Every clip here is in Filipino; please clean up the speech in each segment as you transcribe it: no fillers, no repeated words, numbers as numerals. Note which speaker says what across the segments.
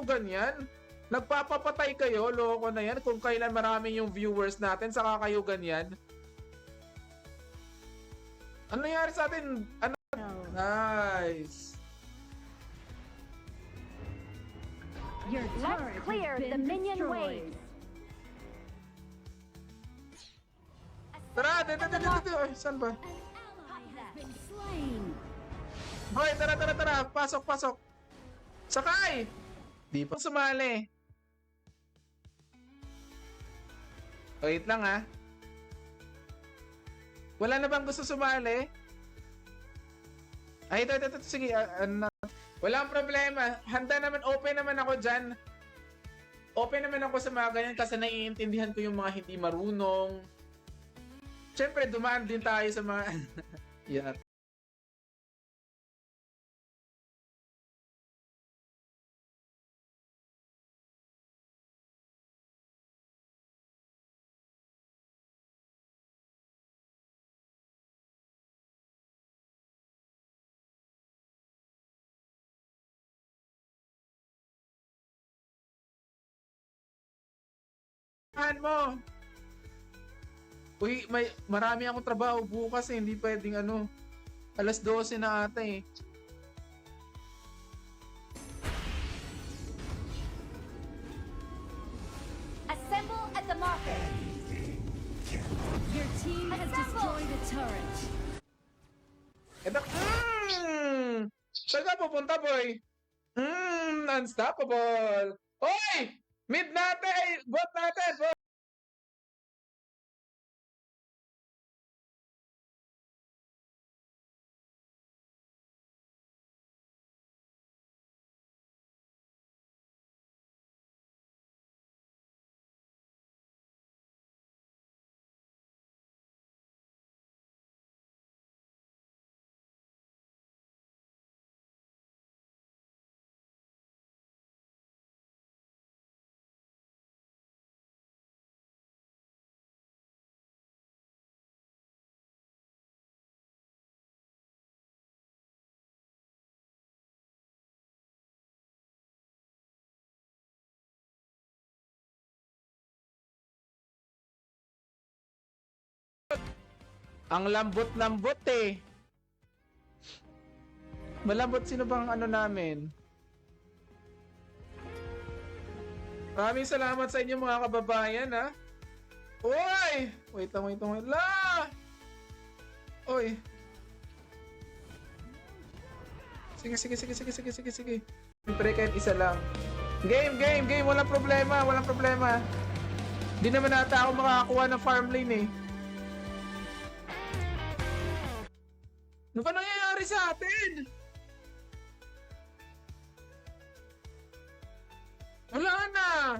Speaker 1: ganyan? Nagpapapatay kayo, loko na yan. Kung kailan marami yung viewers natin, saka kayo ganyan. Ano nangyari sa atin? Ano? Nice.
Speaker 2: Let's clear the minion wave.
Speaker 1: Tara, dito. Ay, saan ba? Hoy, tara. Pasok. Sakay! Di pa sumali. Wait lang ha. Wala na bang gusto sumali? Ay, ito. Sige, walang problema. Handa naman, open naman ako dyan. Open naman ako sa mga ganyan kasi naiintindihan ko yung mga hindi marunong. Siyempre, dumaan din tayo sa mga... yeah. Mo. Uy, marami akong trabaho bukas eh. Hindi pwedeng ano. Alas 12 na ata eh.
Speaker 2: Assemble at the marker.
Speaker 3: Your team has destroyed a turret.
Speaker 1: Eto, saan ka pupunta, boy? Unstoppable. Hoy! Mid natin! Bot natin! Bot! Ang lambot-lambot eh. Malambot, sino bang ano namin? Maraming salamat sa inyo mga kababayan ha. Uy! Wait lang. La! Uy. Sige. Siyempre kahit isa lang. Game. Walang problema. Di naman nata ako makakakuha ng farm lane eh. Ano ba nangyayari sa atin? Wala na.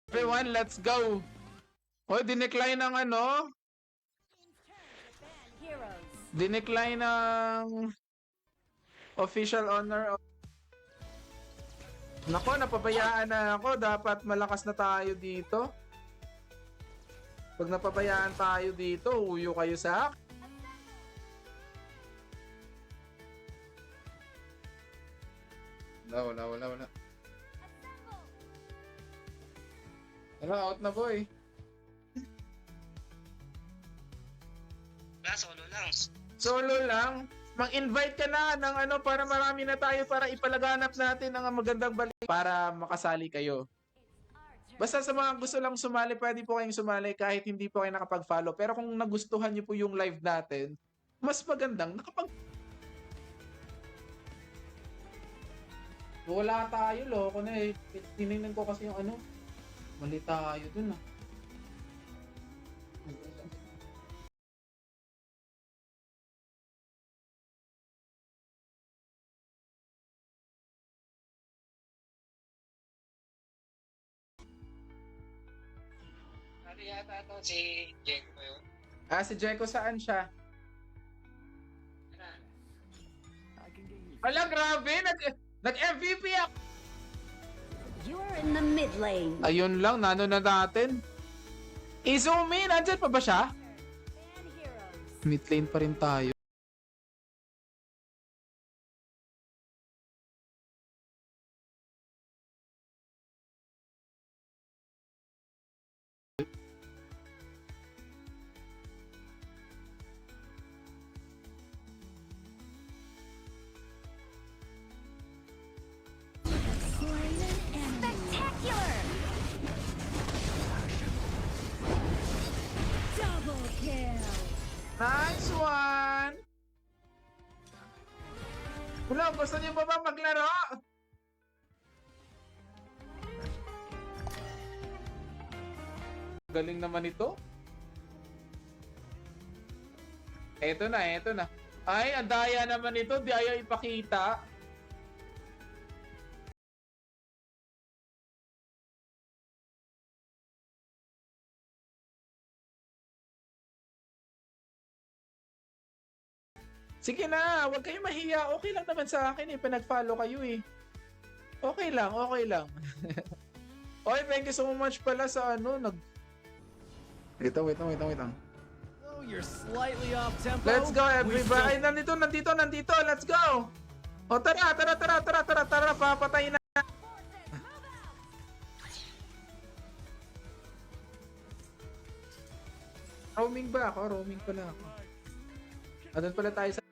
Speaker 1: Everyone, let's go. Hoy, dinecline ng ano? Dinecline ng official honor. Nako, napabayaan na ako. Dapat malakas na tayo dito. Pag napabayaan tayo dito, uyo kayo sa akin. Wala. Ano, out na boy. Solo lang. Mag-invite ka na ng ano para marami na tayo para ipalaganap natin ang magandang balik para makasali kayo. Basta sa mga gusto lang sumali, pwede po kayong sumali kahit hindi po kayo nakapag-follow. Pero kung nagustuhan niyo po yung live natin, mas magandang wala tayo, loko na eh. Tinignan ko kasi yung ano. Mali tayo dun ah.
Speaker 4: Ano yata ito? Si Jeko ba yun?
Speaker 1: Si Jeko saan siya? Ala, grabe! Nag-MVP ako!
Speaker 3: You're in the mid lane.
Speaker 1: Ayun lang, nano na natin. Izumi, nandyan pa ba siya?
Speaker 3: Fan heroes.
Speaker 1: Mid lane pa rin tayo.
Speaker 3: Slain an enemy.
Speaker 2: Spectacular!
Speaker 3: Double kill.
Speaker 1: Nice one! Wala, gusto niyo ba maglaro? Galing naman ito. Eto na, eto na. Ay, ang daya naman ito. Di ayaw ipakita. Sige na, huwag kayong mahiya. Okay lang naman sa akin eh. Pinag-follow kayo eh. Okay lang, okay lang. Oy, thank you so much pala sa ano. Wait lang.
Speaker 5: Oh, you're slightly off tempo.
Speaker 1: Let's go
Speaker 5: We
Speaker 1: everybody. Ay,
Speaker 5: still-
Speaker 1: nandito. Let's go. O tara. Papatay na. Roaming ba ako? Roaming pala ako. Andun pala tayo sa...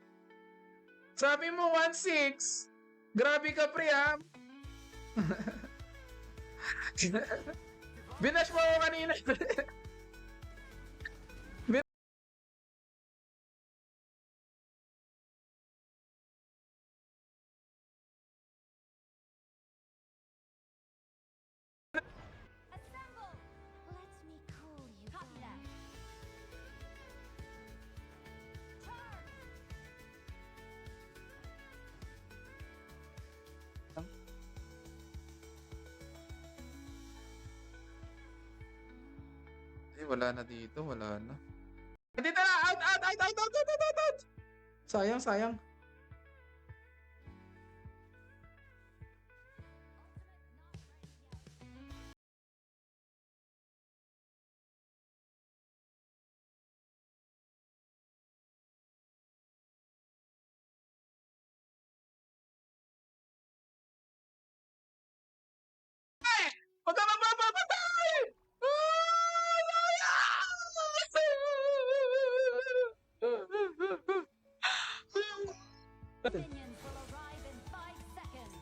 Speaker 1: Sabi mo 1-6. Grabe ka pre ha. Binash mo ako kanina.
Speaker 2: Assemble! Let me cool you. Copy that. Charge!
Speaker 1: Wala na dito, wala na. Dito na! Out! Sayang. Huwag ka mapapatay!
Speaker 2: Minions will arrive in 5 seconds.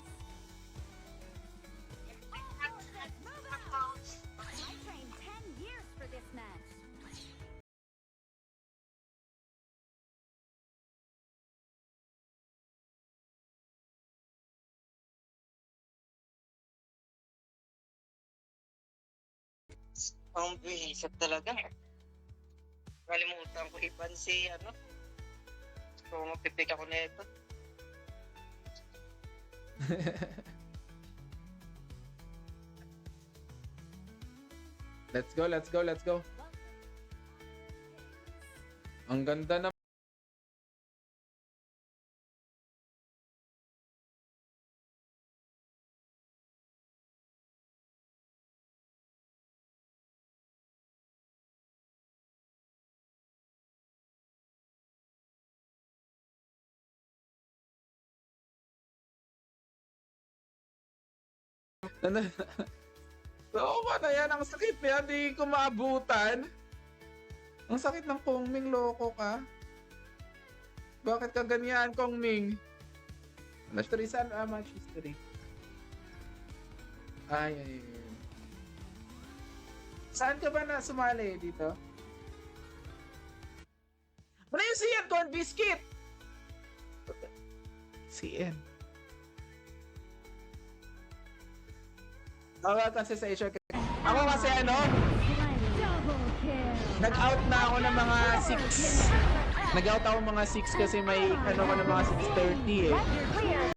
Speaker 2: All forces, move out! I trained 10 years for this match.
Speaker 4: Ang buhisap talaga. Kalimutan ko ipansi, ano? So, mapipik ako na ito.
Speaker 1: Let's go. Ang ganda na. Oo, na yan. Ang sakit niya. Di ko maabutan. Ang sakit ng Kongming. Loko ka. Bakit ka ganyan, Kongming? History, saan? Match history. Ay. Saan ka ba na sumali dito? Ano yung CN? Corn biscuit! CN. Ako kasi sa Asia. Ako kasi ano,
Speaker 3: Double kill.
Speaker 1: nag-out na ako ng mga 6. Nag-out ako mga 6 kasi may ano ko ng mga 6:30 eh.
Speaker 2: Clear.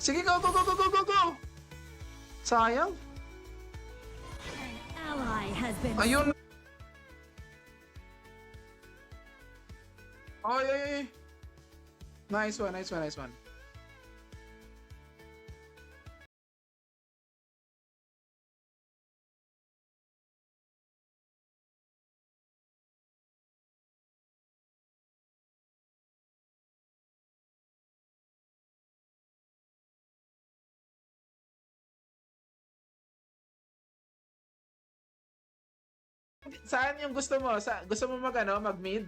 Speaker 1: Sige, go! Sayang.
Speaker 3: An ally has been
Speaker 1: Ayun. Ay. Nice one. Saan yung gusto mo? Gusto mo mag-mid?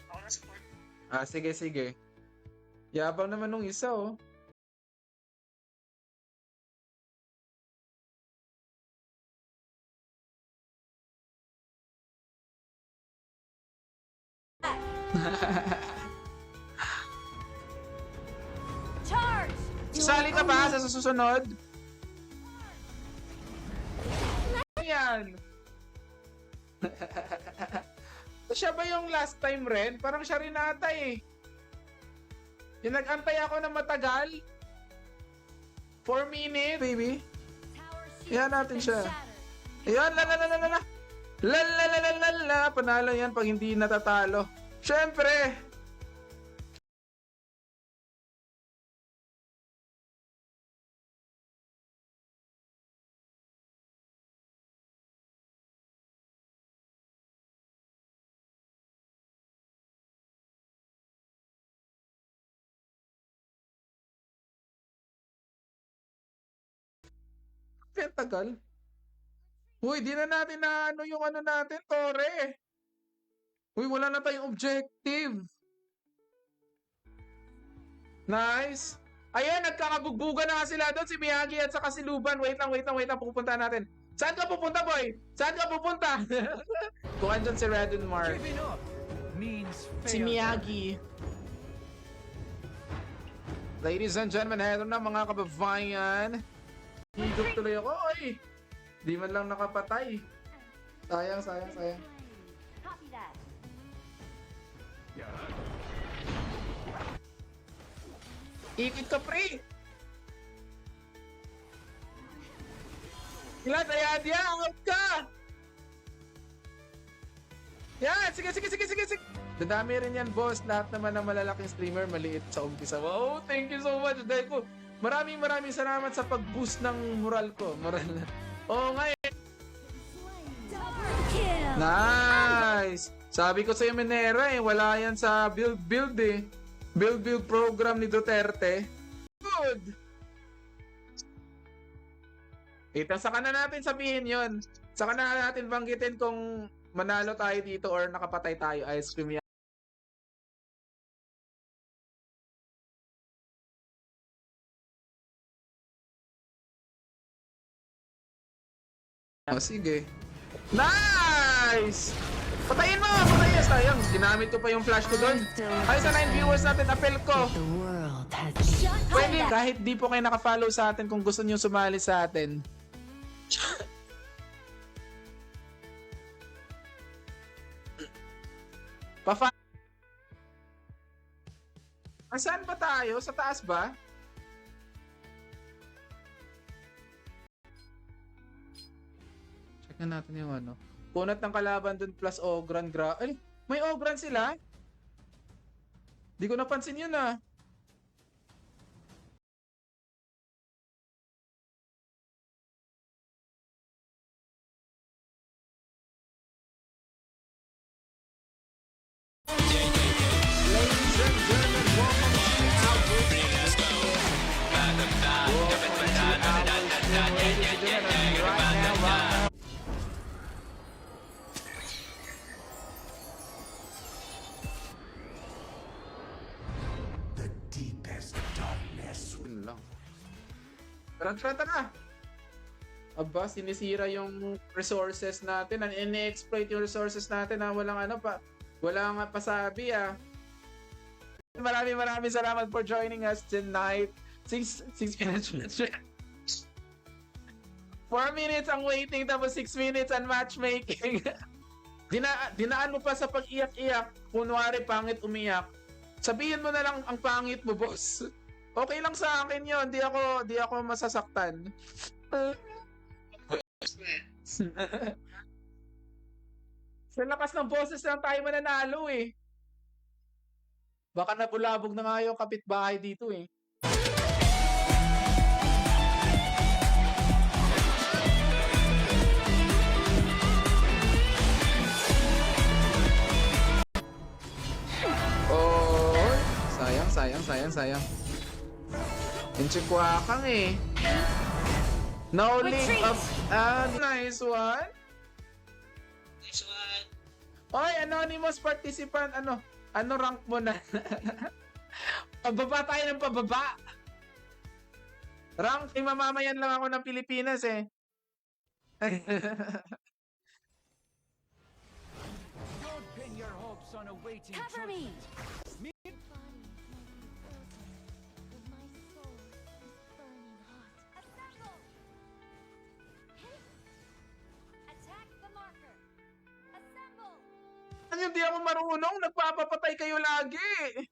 Speaker 4: Ako na support.
Speaker 1: Sige, sige. Yabang naman nung isa, oh.
Speaker 2: Charge!
Speaker 1: Sasali ka ba sa susunod? Yan. Siya ba yung last time rin? Parang siya rin ata eh. Yung nag-antay ako na matagal. 4 minutes, baby.
Speaker 2: Tower shield
Speaker 1: Yan
Speaker 2: has
Speaker 1: natin
Speaker 2: been
Speaker 1: siya.
Speaker 2: shattered.
Speaker 1: Ayan, la. La. Panalo yan pag hindi natatalo. Siyempre. Kaya tagal. Uy, di na natin na ano yung ano natin, Tore. Uy, wala na tayong objective. Nice. Ayan, nagkakabugbugan na nga sila doon. Si Miyagi at saka si Luban. Wait lang. Pupuntahan natin. Saan ka pupunta, boy? Saan ka pupunta? Kung andyan si Red and Mark.
Speaker 5: Giving up means
Speaker 1: Si
Speaker 5: failure.
Speaker 1: Miyagi. Ladies and gentlemen, eto na mga kababayan. Higop tuloy ako. Oy! Di man lang nakapatay. Sayang.
Speaker 2: Copy that.
Speaker 1: Ikit ka, pre! Ilan, ayan, out ka! Yan, sige. Dadami rin yan, boss. Lahat naman ng malalaking streamer, maliit sa umpisa. Wow, thank you so much, Deco. Maraming salamat sa pag-boost ng moral ko. Oo nga eh.
Speaker 3: Double kill.
Speaker 1: Nice! Sabi ko sa'yo, Minera eh, wala yan sa build eh. Build program ni Duterte. Good! Saka na natin sabihin yon. Saka na natin banggitin kung manalo tayo dito or nakapatay tayo. Ice cream yan. Sige. Nice! Patayin mo! Sayang, ginamit ko pa yung flash ko doon. Ay, sa 9 viewers natin, apel ko. Pwede, kahit di po kayo nakafollow sa atin, kung gusto nyo sumali sa atin. Saan ba tayo? Sa taas ba? Check na natin yung ano. Punat ng kalaban dun plus Ogran. Ay, may Ogran sila? Di ko napansin yun ah. Ladies and gentlemen, welcome to our ladies and gentlemen, right now. Yun lang. Tara. Aba, sinisira yung resources natin. Ini-exploit yung resources natin na walang ano pa. Walang pasabi ah. Maraming salamat for joining us tonight. 6 minutes. 4 minutes ang waiting tapos 6 minutes ang matchmaking. Dinaan mo pa sa pag-iyak-iyak. Kunwari pangit umiyak. Sabihin mo na lang ang pangit mo, boss. Okay lang sa akin 'yon. Di ako masasaktan. Sa lakas ng boses lang tayo mananalo eh. Baka nabulabog na nga yung kapitbahay dito eh. Oh, sayang. Inchikwakang eh. No link
Speaker 2: Retreat!
Speaker 1: of... nice one.
Speaker 4: This one.
Speaker 1: Oy, anonymous participant, ano rank mo na? Pababa tayo ng pababa. Rank, mamamayan lang ako ng Pilipinas eh.
Speaker 5: Don't pin your hopes on a waiting
Speaker 2: Cover me!
Speaker 5: judgment.
Speaker 2: Assemble! Attack the marker! Assemble!
Speaker 1: Hindi ako marunong, nagpapapatay kayo lagi.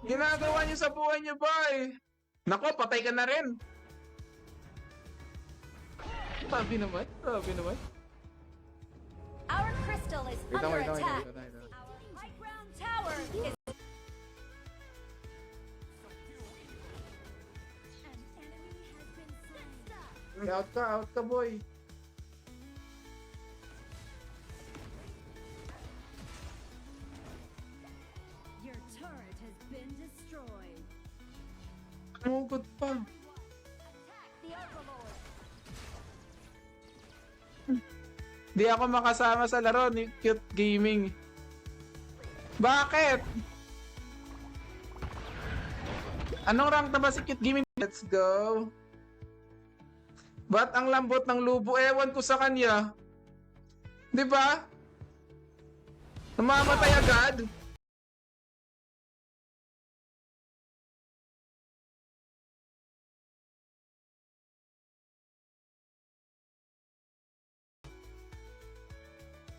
Speaker 1: Ginagawa niyo sa buhay niyo ba eh? Nako, patay ka na rin. Sabi naman, sabi naman.
Speaker 2: Our crystal is
Speaker 1: Wait,
Speaker 2: under
Speaker 1: wait, wait,
Speaker 2: attack.
Speaker 1: wait, wait, wait.
Speaker 2: Our high ground tower is
Speaker 3: An enemy has been slain.
Speaker 1: Out ka boy.
Speaker 3: Your turret has been destroyed.
Speaker 1: Mugod pa.
Speaker 2: attack the overlord.
Speaker 1: Di ako makasama sa laro ni Cute Gaming. Bakit? Anong rank na ba si Cute Gaming? Let's go. Ba't ang lambot ng lubo? Ewan ko sa kanya. Di ba? Namamatay agad.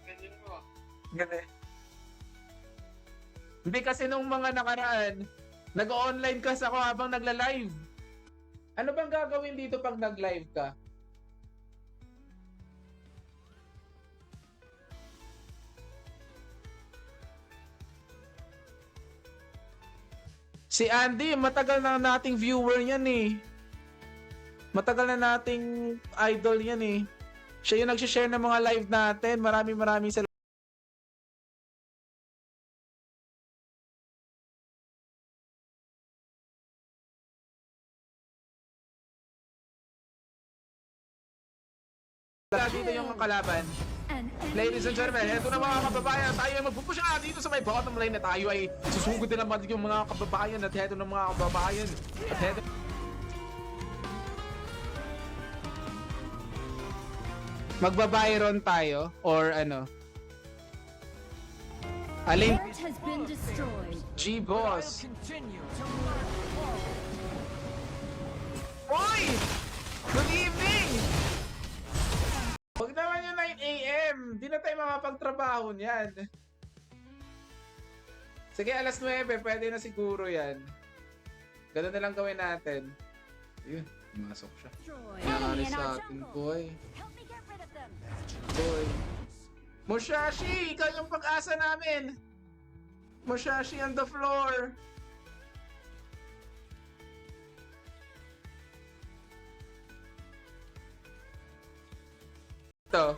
Speaker 4: Ganyan mo.
Speaker 1: Gani. Hindi kasi nung mga nakaraan, nag-online kasi ako habang nagla-live. Ano bang gagawin dito pag nag-live ka? Si Andy, matagal na nating viewer yan eh. Matagal na nating idol yan eh. Siya yung nag-share ng mga live natin. Maraming salamat. Dito yung kalaban.
Speaker 3: An
Speaker 1: Ladies and
Speaker 3: enemy
Speaker 1: gentlemen,
Speaker 3: has
Speaker 1: eto na
Speaker 3: been
Speaker 1: mga
Speaker 3: slain.
Speaker 1: kababayan. Tayo ay magpupush na dito sa may bottom lane na tayo ay susugod din naman yung mga kababayan at heto ng mga kababayan. At heto... Magbabayron tayo or ano? Alin?
Speaker 3: Turret has been destroyed.
Speaker 5: I'll
Speaker 1: G-Boss.
Speaker 5: continue to march forward.
Speaker 1: Hoy! Good evening! Huwag naman yung 9 AM. Di na tayo makapagtrabaho niyan. Sige, alas 9. Pwede na siguro yan. Ganun na lang gawin natin. Yun, pumasok siya.
Speaker 3: Destroyed.
Speaker 1: Nangyari
Speaker 2: in
Speaker 1: sa
Speaker 2: our
Speaker 1: atin,
Speaker 2: jungle.
Speaker 1: boy.
Speaker 2: Help me get rid of them.
Speaker 1: Boy. Mushashi, ikaw yung pag-asa namin. Mushashi on the floor. Ito.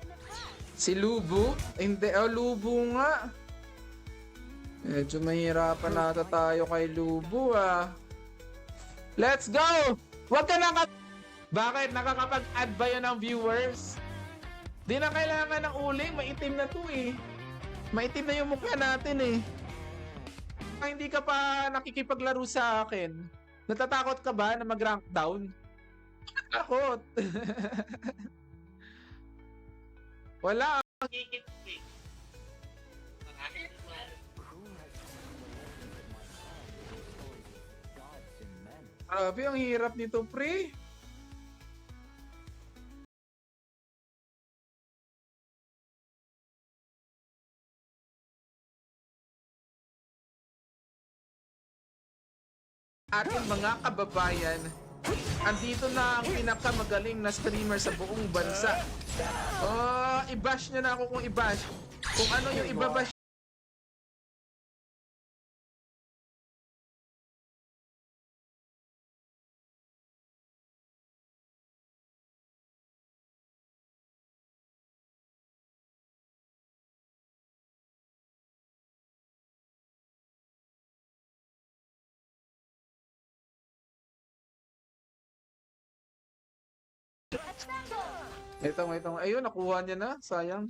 Speaker 2: In the back.
Speaker 1: Si Lubu? Hindi, Lubu nga. Medyo mahirapan nata tayo kay Lubu ah. Let's go! Huwag ka naka... Bakit? Nakakapag-add ba yun ng viewers? Di na kailangan ng uling, maitim na to eh. Maitim na yung mukha natin eh. Hindi ka pa nakikipaglaro sa akin. Natatakot ka ba na mag-rank down? Takot. Wala.
Speaker 4: Gigit eh. Marahil naman.
Speaker 1: Grabe, ang hirap nito, pre. Ating mga kababayan, andito na ang pinakamagaling na streamer sa buong bansa. Oh, i-bash niya na ako kung i-bash. Kung ano yung ibabash
Speaker 2: Assemble!
Speaker 1: Itong. Ayun, nakuha niya na. Sayang.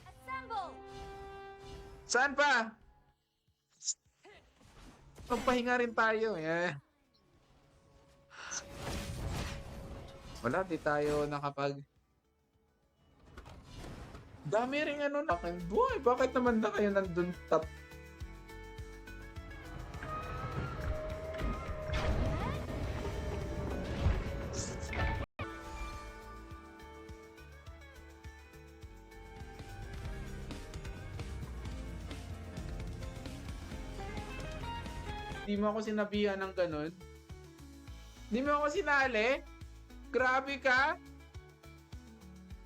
Speaker 2: Assemble!
Speaker 1: Saan pa? Magpahinga rin tayo. Yeah. Wala, di tayo nakapag... Dami rin ano na akin. Boy, bakit naman na kayo nandun Di mo ako sinabihan ng ganun? Di mo ako sinali? Grabe ka!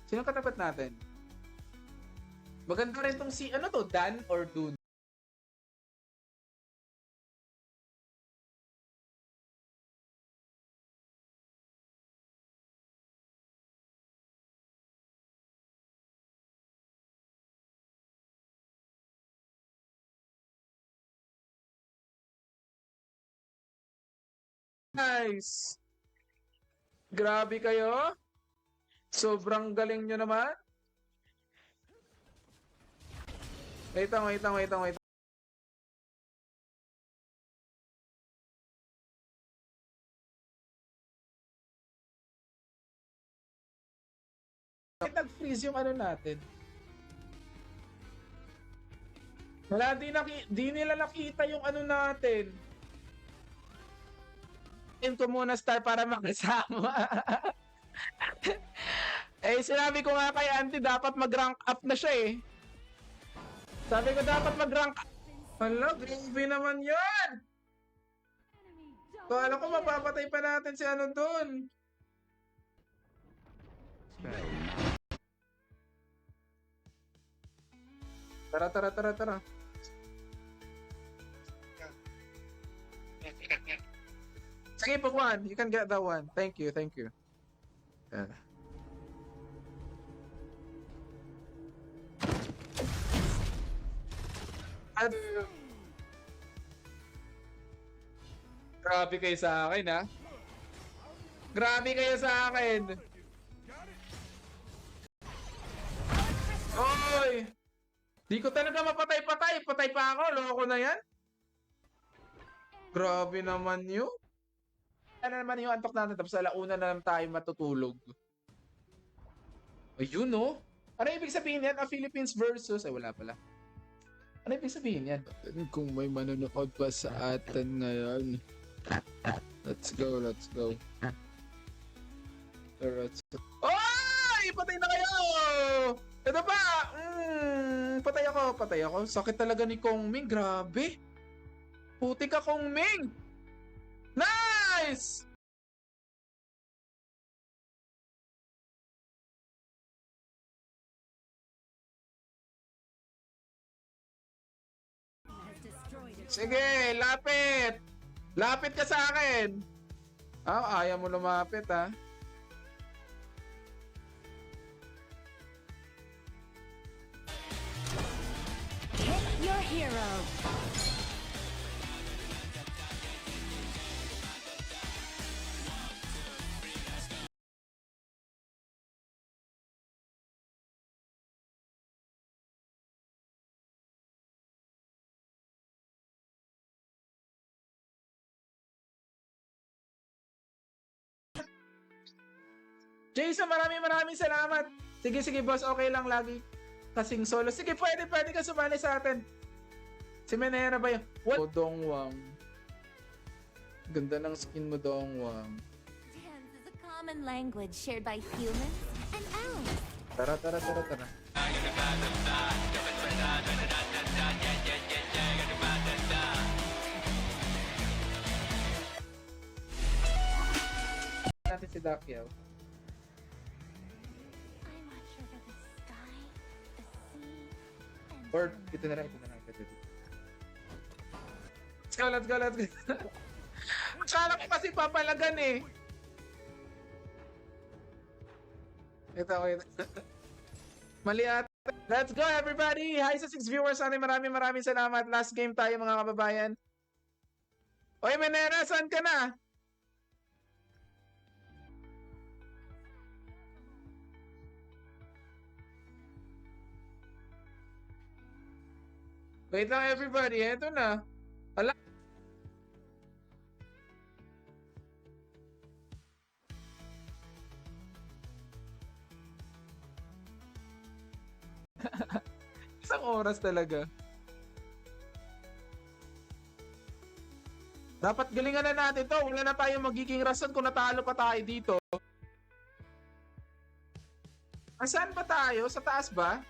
Speaker 1: Sino katapat natin? Maganda rin tong si, ano to, Dan or Dun? Nice! Grabe kayo! Sobrang galing nyo naman. Wait lang. Bakit nag-freeze yung ano natin? Wala, di nila nakita yung ano natin. In ko muna star para makasama. Eh, sinabi ko nga kay Auntie, dapat mag-rank up na siya eh. Sabi ko dapat mag-rank up. Hala, grabe naman yun! Kala ko mapapatay pa natin si ano dun. Tara. Sige, pag one. You can get that one. Thank you. Yeah. At... Grabe kayo sa akin, ha? Grabe kayo sa akin! Oy! Di ko talaga mapatay-patay. Patay pa ako. Loko na yan. Grabe naman yun. Ano naman yung antok natin. Tapos alauna na lang tayo matutulog. Ayun, no? Ano ibig sabihin yan? Philippines versus... Ay, wala pala. Ano ibig sabihin yan? Kung may manonood pa sa atin ngayon. Let's go. Oy! Patay na kayo! Ito pa! Patay ako. Sakit talaga ni Kong Ming. Grabe. Puti ka, Kong Ming! Nice!
Speaker 3: Has destroyed it.
Speaker 1: Sige, lapit! Lapit ka sa akin! Ayaw mo lumapit, ha?
Speaker 2: Hit your hero!
Speaker 1: Jason, maraming salamat. Sige, boss. Okay lang lagi kasing solo. Sige, pwede ka sumali sa atin. Si Menera ba yun? What? Oh, Dongwang. Ganda ng skin mo, Dongwang.
Speaker 2: Dance is a common language shared by humans and elves.
Speaker 1: Tara. Natin si Dakyao.
Speaker 2: I watch over the sky, the sea, and
Speaker 1: Or, ito na lang. Let's go. Akala ko kasi papalagan eh. Ito. Mali ata. Let's go everybody! Hi sa 6 viewers. Maraming salamat. Last game tayo mga kababayan. Oy, Menera, saan ka na? Wait lang everybody, eto na. Ala. Isang oras talaga. Dapat galingan na natin to. Wala na tayong magiging rason kung natalo pa tayo dito. Saan ba tayo? Sa taas ba?